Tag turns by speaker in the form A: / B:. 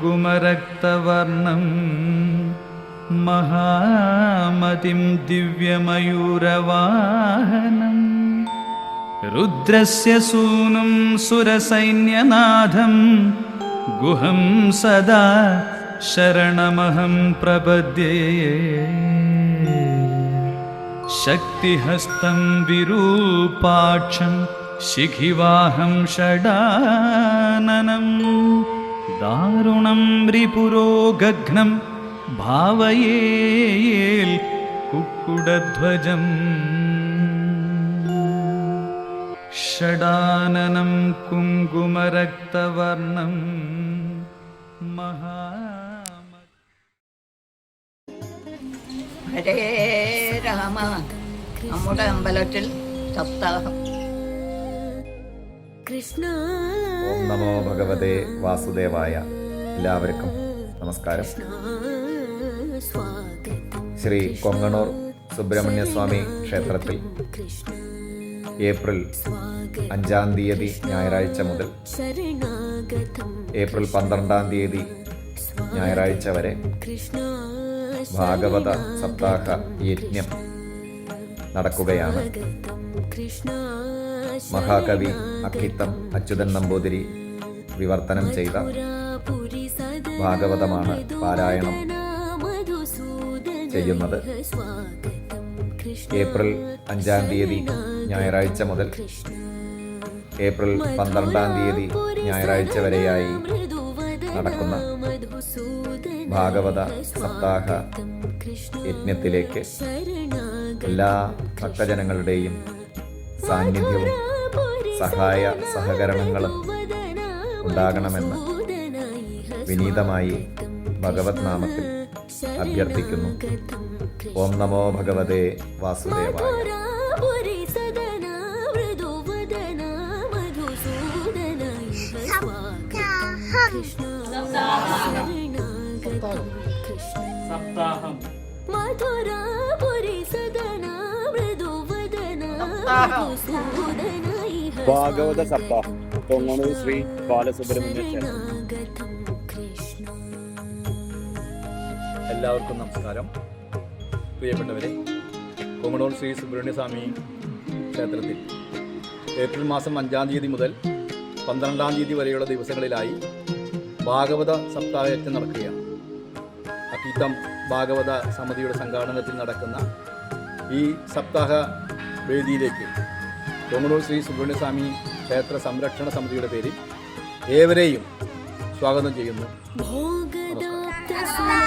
A: കുങ്കുമരക്തവർണം മഹാമതിം ദിവ്യമയൂരവാഹനം രുദ്രസ്യ സൂനും സുരസൈന്യനാഥം ഗുഹം സദാ ശരണമഹം പ്രപദ്യേ ശക്തിഹസ്തം വിരൂപാക്ഷം ശിഖിവാഹം ഷഡാനനം ദാരുണം രിപുരോഗഘ്നം ഭാവയേൽ കുക്കുടധ്വജം ഷഡാനനം കുങ്കുമരക്തവർണം
B: ഹരേ രാമ. നമ്മുടെ അമ്പലത്തിൽ സപ്താഹം.
C: ഓം നമോ ഭഗവതേ വാസുദേവായ. എല്ലാവർക്കും നമസ്കാരം. ശ്രീ കൊങ്ങണൂർ സുബ്രഹ്മണ്യസ്വാമി ക്ഷേത്രത്തിൽ ഏപ്രിൽ 5-ാം തീയതി ഞായറാഴ്ച മുതൽ ഏപ്രിൽ 12-ാം തീയതി ഞായറാഴ്ച വരെ ഭാഗവത സപ്താഹ യജ്ഞം നടക്കുകയാണ്. മഹാകവി അക്കിത്തം അച്യുതൻ നമ്പൂതിരി വിവർത്തനം ചെയ്ത ഭാഗവതമാണ് പാരായണം ചെയ്യുന്നത്. ഏപ്രിൽ 5-ാം തീയതി ഞായറാഴ്ച മുതൽ ഏപ്രിൽ 12-ാം തീയതി ഞായറാഴ്ച വരെയായി നടക്കുന്ന ഭാഗവത സപ്താഹ യജ്ഞത്തിലേക്ക് എല്ലാ ഭക്തജനങ്ങളുടെയും സാന്നിധ്യവും സഹായ സഹകരണങ്ങളും ഉണ്ടാകണമെന്ന് വിനീതമായി ഭഗവത് നാമത്തിൽ അഭ്യർത്ഥിക്കുന്നു. ഓം നമോ ഭഗവതേ വാസുദേവായ.
A: സപ്താഹം
D: ഭാഗവത സപ്താഹം കൊങ്ങണൂർ ശ്രീ ബാലസുബ്രഹ്മണ്യ ക്ഷേത്രം.
E: എല്ലാവർക്കും നമസ്കാരം. പ്രിയപ്പെട്ടവരെ, കൊങ്ങണൂർ ശ്രീ സുബ്രഹ്മണ്യസ്വാമി ക്ഷേത്രത്തിൽ ഏപ്രിൽ മാസം 5-ാം തീയതി മുതൽ 12-ാം തീയതി വരെയുള്ള ദിവസങ്ങളിലായി ഭാഗവത സപ്താഹ യജ്ഞം നടക്കുകയാണ്. അക്കീത്തം ഭാഗവത സമിതിയുടെ സംഘാടനത്തിൽ നടക്കുന്ന ഈ സപ്താഹ വേദിയിലേക്ക് കൊങ്ങണൂർ ശ്രീ സുബ്രഹ്മണ്യസ്വാമി ക്ഷേത്ര സംരക്ഷണ സമിതിയുടെ പേരിൽ ഏവരെയും സ്വാഗതം ചെയ്യുന്നു. നമസ്കാരം.